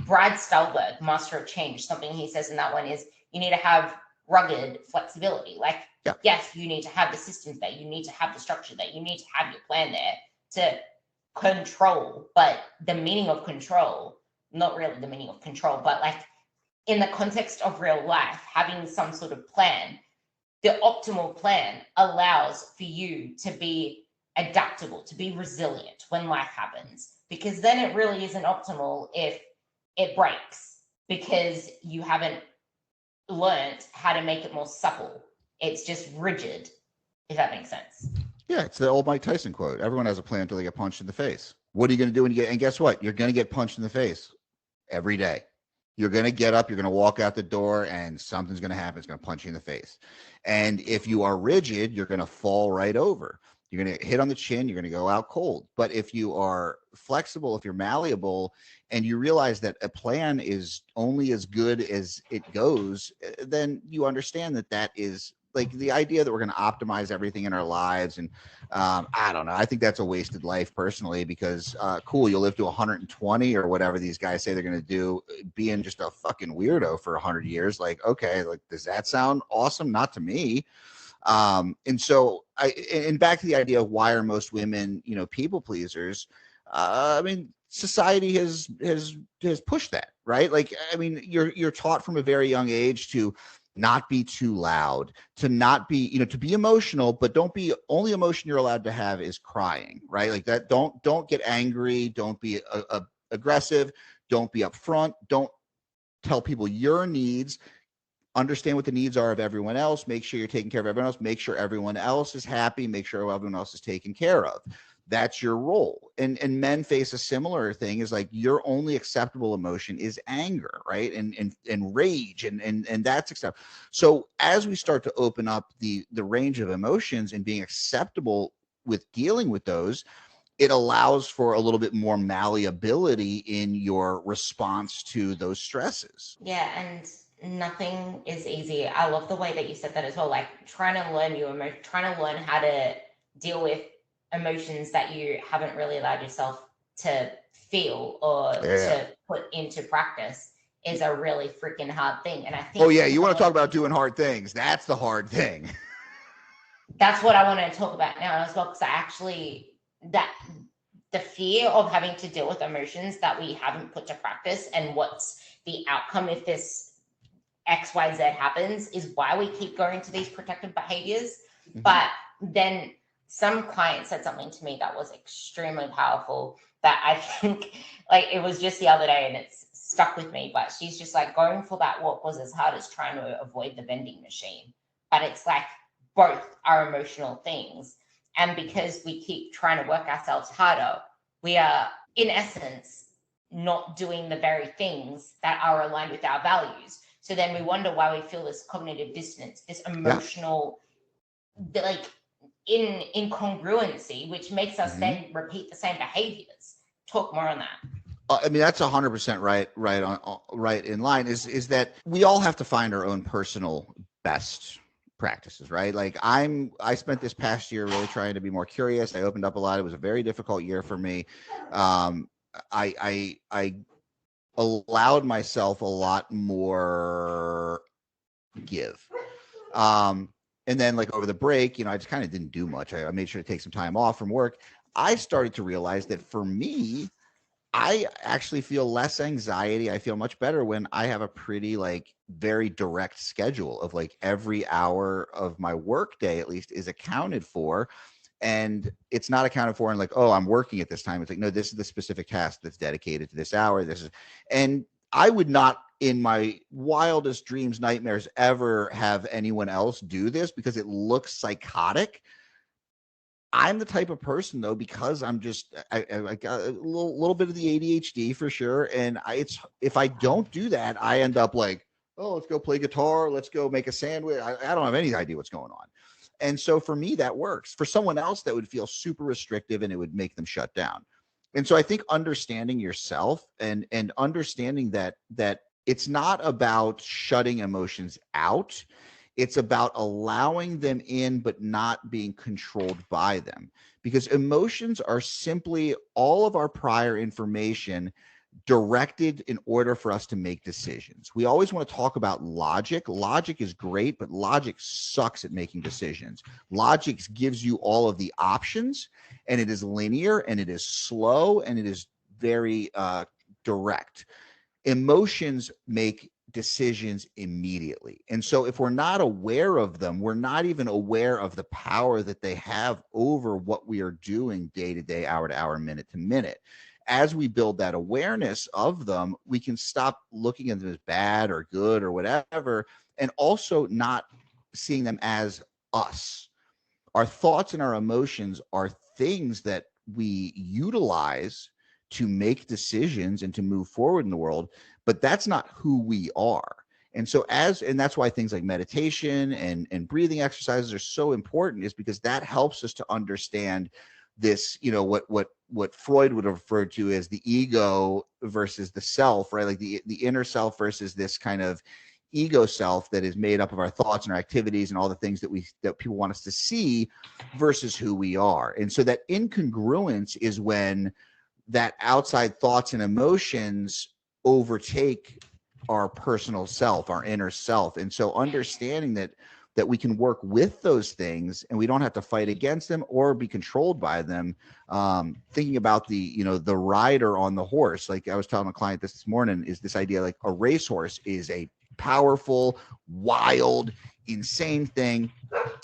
Brad Stulberg, Master of Change. Something he says in that one is you need to have rugged flexibility. Like, yes, you need to have the systems there. You need to have the structure there. You need to have your plan there to control. But the meaning of control, not really the meaning of control, but like in the context of real life, having some sort of plan, the optimal plan allows for you to be adaptable, to be resilient when life happens, because then it really isn't optimal if it breaks, because you haven't learned how to make it more supple. It's just rigid, if that makes sense. Yeah, it's the old Mike Tyson quote. Everyone has a plan until they get punched in the face. What are you going to do when you get, and guess what? You're going to get punched in the face every day. You're going to get up, you're going to walk out the door, and something's going to happen. It's going to punch you in the face. And if you are rigid, you're going to fall right over. You're going to hit on the chin. You're going to go out cold. But if you are flexible, if you're malleable, and you realize that a plan is only as good as it goes, then you understand that that is like the idea that we're going to optimize everything in our lives. And I don't know. I think that's a wasted life personally, because cool, you'll live to 120 or whatever these guys say they're going to do, being just a fucking weirdo for 100 years. Like, okay, like, does that sound awesome? Not to me. And so and back to the idea of why are most women, people pleasers? I mean, society has pushed that, right? Like, I mean, you're taught from a very young age to not be too loud, to not be, to be emotional, but don't be, only emotion you're allowed to have is crying, right? Like that. Don't get angry. Don't be aggressive. Don't be upfront. Don't tell people your needs. Understand what the needs are of everyone else. Make sure you're taking care of everyone else. Make sure everyone else is happy. Make sure everyone else is taken care of. That's your role. And men face a similar thing, is like your only acceptable emotion is anger, right? And rage, and that's acceptable. So as we start to open up the range of emotions and being acceptable with dealing with those, it allows for a little bit more malleability in your response to those stresses. Yeah, and nothing is easy. I love the way that you said that as well. Like trying to learn how to deal with emotions that you haven't really allowed yourself to feel or to put into practice is a really freaking hard thing. And I think, you want to talk about doing hard things? That's the hard thing. That's what I want to talk about now as well, because the fear of having to deal with emotions that we haven't put to practice, and what's the outcome if this XYZ happens, is why we keep going to these protective behaviors. But then some client said something to me that was extremely powerful that I think like it was just the other day and it's stuck with me. But she's just like, going for that walk was as hard as trying to avoid the vending machine. But it's like both are emotional things. And because we keep trying to work ourselves harder, we are in essence not doing the very things that are aligned with our values. So then we wonder why we feel this cognitive dissonance, this emotional, like incongruency, which makes us then repeat the same behaviors. Talk more on that. I mean, that's 100% right in line. Is that we all have to find our own personal best practices, right? Like I spent this past year really trying to be more curious. I opened up a lot. It was a very difficult year for me. I allowed myself a lot more give. And then like over the break, I just kind of didn't do much. I made sure to take some time off from work. I started to realize that for me, I actually feel less anxiety. I feel much better when I have a pretty like very direct schedule of like every hour of my work day at least is accounted for. And it's not accounted for in like, oh, I'm working at this time. It's like, no, this is the specific task that's dedicated to this hour. And I would not in my wildest dreams, nightmares ever have anyone else do this because it looks psychotic. I'm the type of person though, because I'm just, I got a little bit of the ADHD for sure. And if I don't do that, I end up like, oh, let's go play guitar. Let's go make a sandwich. I don't have any idea what's going on. And so for me, that works. For someone else, that would feel super restrictive and it would make them shut down. And so I think understanding yourself and understanding that it's not about shutting emotions out. It's about allowing them in, but not being controlled by them. Because emotions are simply all of our prior information directed in order for us to make decisions. We always want to talk about logic. Logic is great, but logic sucks at making decisions. Logic gives you all of the options, and it is linear, and it is slow, and it is very direct. Emotions make decisions immediately. And so if we're not aware of them, we're not even aware of the power that they have over what we are doing day to day, hour to hour, minute to minute. As we build that awareness of them, we can stop looking at them as bad or good or whatever, and also not seeing them as us. Our thoughts and our emotions are things that we utilize to make decisions and to move forward in the world, but that's not who we are. And so and that's why things like meditation and breathing exercises are so important, is because that helps us to understand this, what Freud would have referred to as the ego versus the self, right? Like the inner self versus this kind of ego self that is made up of our thoughts and our activities and all the things that people want us to see versus who we are. And so that incongruence is when that outside thoughts and emotions overtake our personal self, our inner self. And so understanding that we can work with those things and we don't have to fight against them or be controlled by them. Thinking about the rider on the horse, like I was telling a client this morning, is this idea like a racehorse is a powerful, wild, insane thing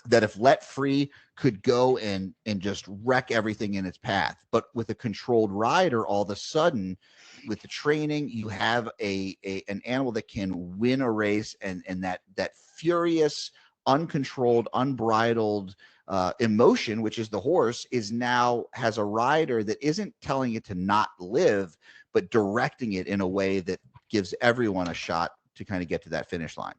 that if let free could go and just wreck everything in its path. But with a controlled rider, all of a sudden, with the training, you have an animal that can win a race, and that furious, uncontrolled, unbridled emotion, which is the horse, now has a rider that isn't telling it to not live, but directing it in a way that gives everyone a shot to kind of get to that finish line.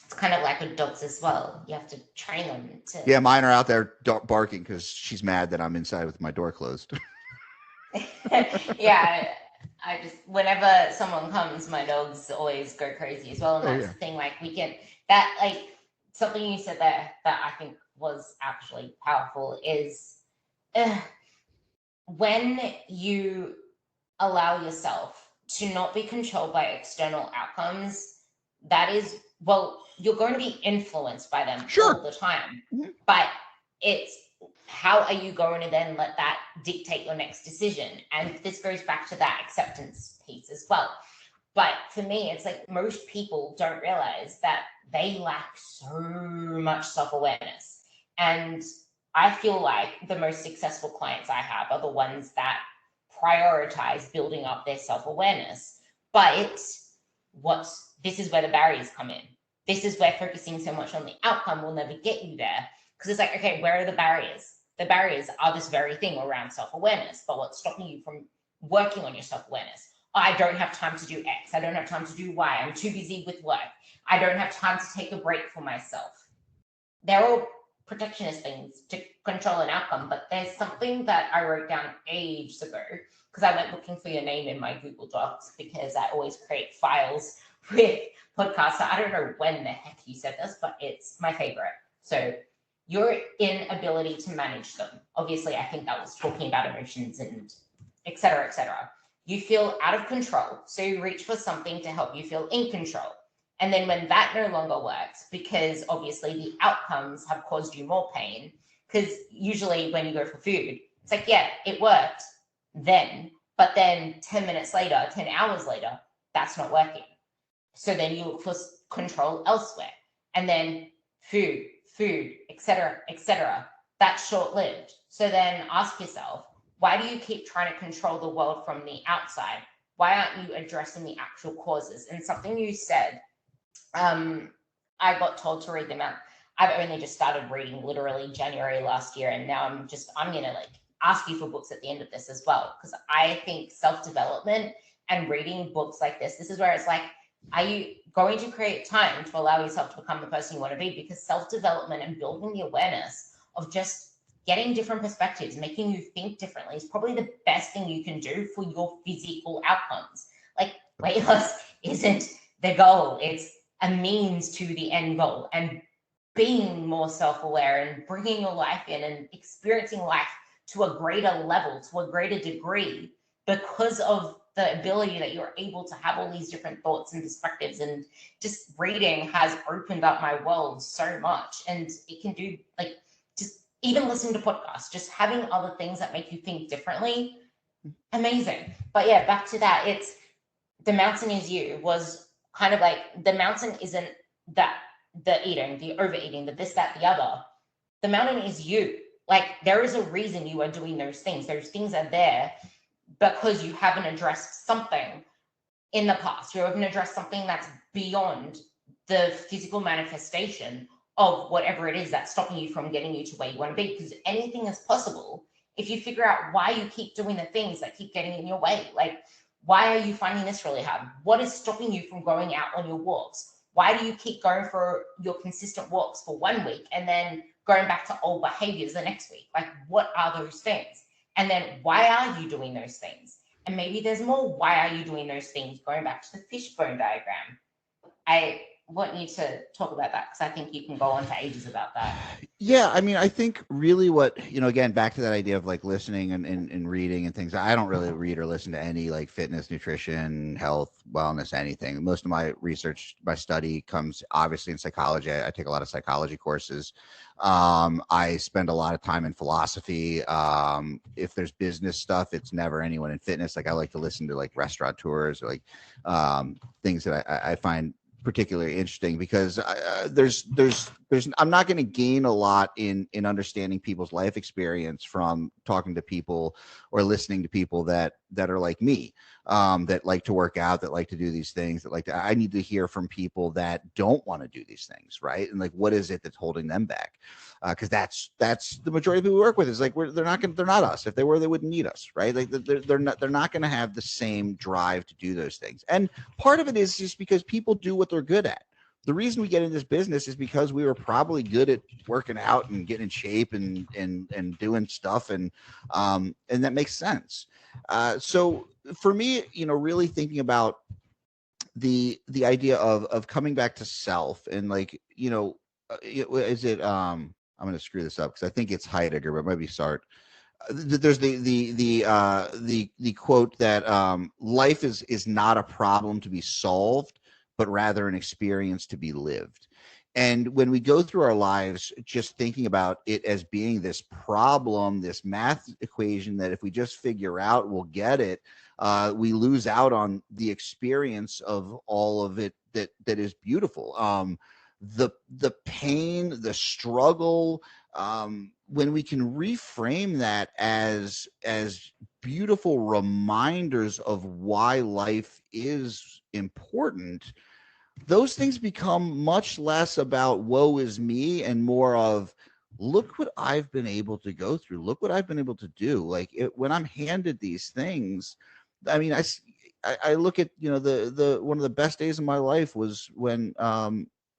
It's kind of like with dogs as well. You have to train them to. Yeah, mine are out there barking because she's mad that I'm inside with my door closed. Yeah, I just, whenever someone comes, my dogs always go crazy as well. And that's the thing, like something you said there that I think was actually powerful is when you allow yourself to not be controlled by external outcomes, that is, well, you're going to be influenced by them all the time. Mm-hmm. But it's how are you going to then let that dictate your next decision? And this goes back to that acceptance piece as well. But for me, it's like most people don't realize that they lack so much self-awareness. And I feel like the most successful clients I have are the ones that prioritize building up their self-awareness. But this is where the barriers come in. This is where focusing so much on the outcome will never get you there. Because it's like, okay, where are the barriers? The barriers are this very thing around self-awareness. But what's stopping you from working on your self-awareness? I don't have time to do X. I don't have time to do Y. I'm too busy with work. I don't have time to take a break for myself. They're all protectionist things to control an outcome, but there's something that I wrote down ages ago because I went looking for your name in my Google Docs because I always create files with podcasts. So I don't know when the heck you said this, but it's my favorite. So your inability to manage them. Obviously, I think that was talking about emotions and et cetera, et cetera. You feel out of control, so you reach for something to help you feel in control. And then when that no longer works, because obviously the outcomes have caused you more pain, because usually when you go for food, it's like, yeah, it worked then, but then 10 minutes later, 10 hours later, that's not working. So then you look for control elsewhere. And then food, et cetera, that's short-lived. So then ask yourself, why do you keep trying to control the world from the outside? Why aren't you addressing the actual causes? And something you said, I got told to read them out. I've only just started reading literally January last year. And now I'm going to like ask you for books at the end of this as well. Because I think self-development and reading books like this is where it's like, are you going to create time to allow yourself to become the person you want to be? Because self-development and building the awareness of just getting different perspectives, making you think differently is probably the best thing you can do for your physical outcomes. Like weight loss isn't the goal. It's a means to the end goal. And being more self-aware and bringing your life in and experiencing life to a greater level, to a greater degree, because of the ability that you're able to have all these different thoughts and perspectives. And just reading has opened up my world so much. And it can do like, just even listening to podcasts, just having other things that make you think differently, amazing. But yeah, back to that, it's the mountain is you was kind of like the mountain isn't that the eating, the overeating, the this, that, the other. The mountain is you. Like there is a reason you are doing those things. Those things are there because you haven't addressed something in the past. You haven't addressed something that's beyond the physical manifestation of whatever it is that's stopping you from getting you to where you want to be. Because anything is possible if you figure out why you keep doing the things that keep getting in your way. Like, why are you finding this really hard? What is stopping you from going out on your walks? Why do you keep going for your consistent walks for 1 week and then going back to old behaviors the next week? Like, what are those things? And then why are you doing those things? And maybe there's more. Why are you doing those things? Going back to the fishbone diagram. I want you to talk about that because I think you can go on for ages about that. Yeah, I mean, I think really what, again, back to that idea of like listening and reading and things. I don't really read or listen to any like fitness, nutrition, health, wellness, anything. Most of my research, my study comes obviously in psychology. I take a lot of psychology courses. I spend a lot of time in philosophy. If there's business stuff, it's never anyone in fitness. Like I like to listen to like restaurateurs or like things that I find particularly interesting because there's I'm not going to gain a lot in understanding people's life experience from talking to people or listening to people that are like me, that like to work out, that like to do these things, I need to hear from people that don't want to do these things, right? And like, what is it that's holding them back? Because that's the majority of people we work with is like they're not us. If they were, they wouldn't need us, right? Like they're not going to have the same drive to do those things. And part of it is just because people do what they're good at. The reason we get in this business is because we were probably good at working out and getting in shape and doing stuff, and that makes sense. So for me, really thinking about the idea of coming back to self and like, is it I'm going to screw this up because I think it's Heidegger, but maybe Sartre. There's the quote that life is not a problem to be solved, but rather an experience to be lived. And when we go through our lives just thinking about it as being this problem, this math equation that if we just figure out, we'll get it, we lose out on the experience of all of it that is beautiful. The pain, the struggle, when we can reframe that as beautiful reminders of why life is important, those things become much less about woe is me and more of look what I've been able to go through. Look what I've been able to do. Like when I'm handed these things, I mean, I look at, the one of the best days of my life was when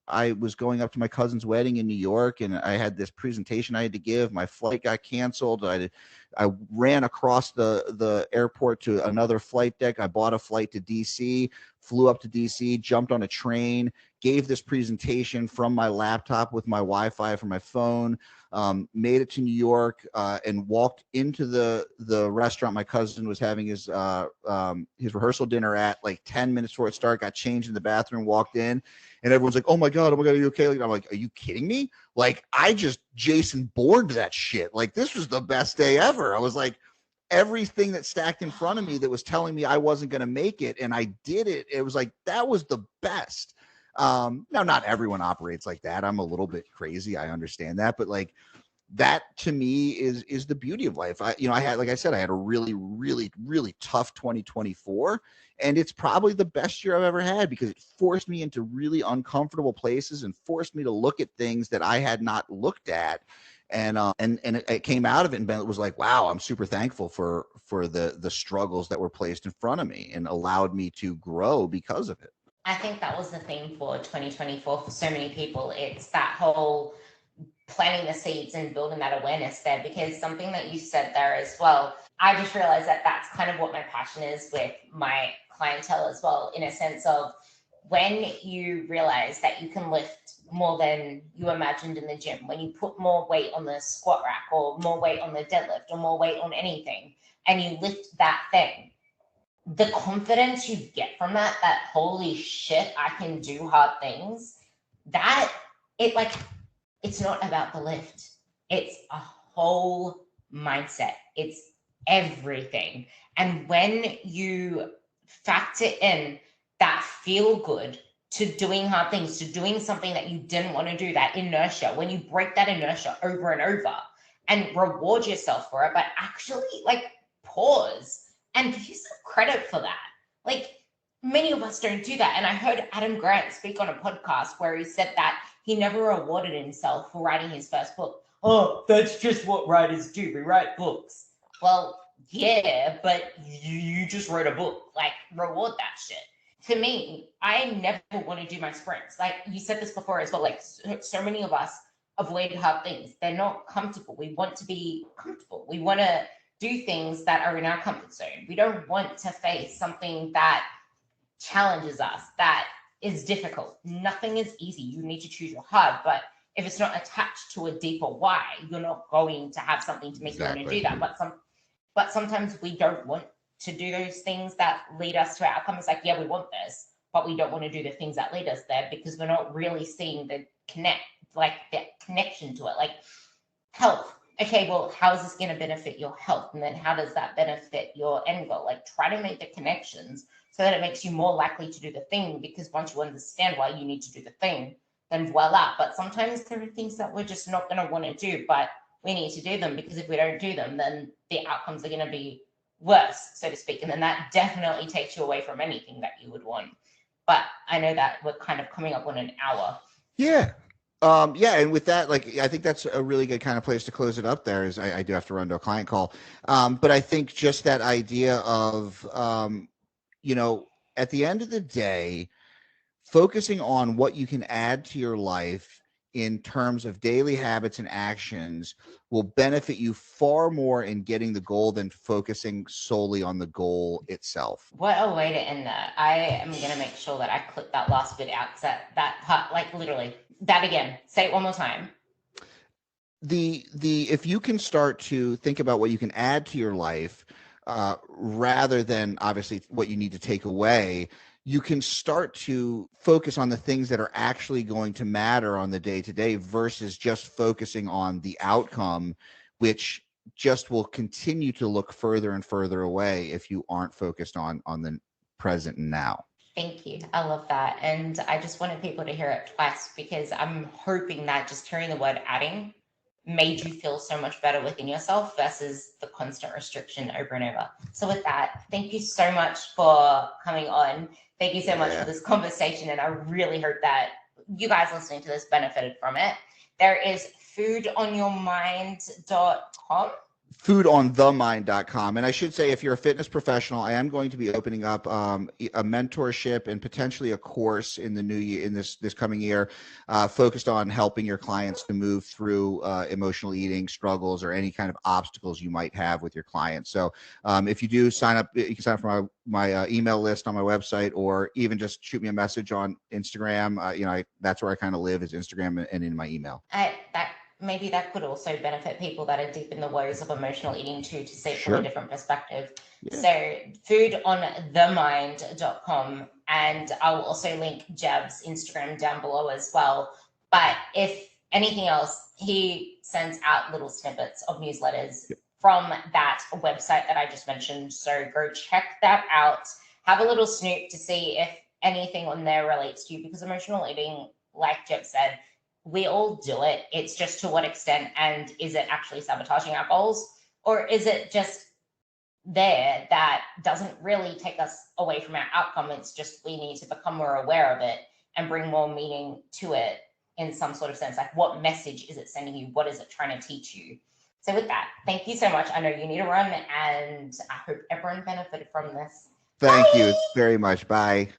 I was going up to my cousin's wedding in New York, and I had this presentation I had to give. My flight got canceled. I ran across the airport to another flight deck. I bought a flight to DC, flew up to DC, jumped on a train, gave this presentation from my laptop with my Wi-Fi from my phone, made it to New York, and walked into the restaurant my cousin was having his rehearsal dinner at, like 10 minutes before it started, got changed in the bathroom, walked in, and everyone's like, oh my God, are you okay? Like, I'm like, are you kidding me? Like, I just Jason Bourned that shit. Like, this was the best day ever. I was like, everything that stacked in front of me that was telling me I wasn't going to make it, and I did it. It was like, that was the best. Now, not everyone operates like that. I'm a little bit crazy. I understand that. But like, that to me is the beauty of life. I had, like I said, I had a really, really, really tough 2024, and it's probably the best year I've ever had because it forced me into really uncomfortable places and forced me to look at things that I had not looked at. And it came out of it, and it was like, wow, I'm super thankful for the struggles that were placed in front of me and allowed me to grow because of it. I think that was the theme for 2024 for so many people. It's that whole planting the seeds and building that awareness there, because something that you said there as well, I just realized that that's kind of what my passion is with my clientele as well, in a sense of when you realize that you can lift more than you imagined in the gym, when you put more weight on the squat rack or more weight on the deadlift or more weight on anything, and you lift that thing, the confidence you get from that holy shit, I can do hard things, that it's not about the lift. It's a whole mindset. It's everything. And when you factor in that feel good to doing hard things, to doing something that you didn't want to do, that inertia, when you break that inertia over and over and reward yourself for it, but actually like pause and give yourself credit for that. Like, many of us don't do that. And I heard Adam Grant speak on a podcast where he said that he never rewarded himself for writing his first book. Oh, that's just what writers do. We write books. Well, yeah, but you just wrote a book. Like, reward that shit. For me, I never want to do my sprints. Like you said this before as well, like so many of us avoid hard things. They're not comfortable. We want to be comfortable. We want to do things that are in our comfort zone. We don't want to face something that challenges us, that is difficult. Nothing is easy. You need to choose your hard, but if it's not attached to a deeper why, you're not going to have something to make you want to do that. But sometimes we don't want to do those things that lead us to our outcome. It's like, yeah, we want this, but we don't want to do the things that lead us there because we're not really seeing the connection to it. Like health. Okay, well, how is this going to benefit your health? And then how does that benefit your end goal? Like, try to make the connections so that it makes you more likely to do the thing, because once you understand why you need to do the thing, then voila. But sometimes there are things that we're just not going to want to do, but we need to do them, because if we don't do them, then the outcomes are going to be worse, so to speak. And then that definitely takes you away from anything that you would want. But I know that we're kind of coming up on an hour. Yeah. And with that, like, I think that's a really good kind of place to close it up there, is I do have to run to a client call. But I think just that idea of, at the end of the day, focusing on what you can add to your life in terms of daily habits and actions will benefit you far more in getting the goal than focusing solely on the goal itself. What a way to end that. I am going to make sure that I clip that last bit out, because that part, like literally, that again, say it one more time. If you can start to think about what you can add to your life, rather than obviously what you need to take away, you can start to focus on the things that are actually going to matter on the day-to-day versus just focusing on the outcome, which just will continue to look further and further away if you aren't focused on the present and now. Thank you. I love that. And I just wanted people to hear it twice because I'm hoping that just hearing the word adding made you feel so much better within yourself versus the constant restriction over and over. So with that, thank you so much for coming on. Thank you so much for this conversation. And I really hope that you guys listening to this benefited from it. There is foodonyourmind.com. foodonthemind.com. And I should say, if you're a fitness professional, I am going to be opening up a mentorship and potentially a course in the new year, in this coming year, focused on helping your clients to move through emotional eating struggles or any kind of obstacles you might have with your clients. So if you do sign up, you can sign up for my email list on my website, or even just shoot me a message on Instagram. That's where I kind of live, is Instagram and in my email. Maybe that could also benefit people that are deep in the woes of emotional eating too, to see it from a different perspective. Yeah. So foodonthemind.com, and I'll also link Jeb's Instagram down below as well. But if anything else, he sends out little snippets of newsletters from that website that I just mentioned. So go check that out. Have a little snoop to see if anything on there relates to you, because emotional eating, like Jeb said, we all do it. It's just to what extent, and is it actually sabotaging our goals, or is it just there that doesn't really take us away from our outcome? It's just we need to become more aware of it and bring more meaning to it in some sort of sense. Like, what message is it sending you? What is it trying to teach you? So with that, thank you so much. I know you need to run, and I hope everyone benefited from this. Thank you very much. Bye.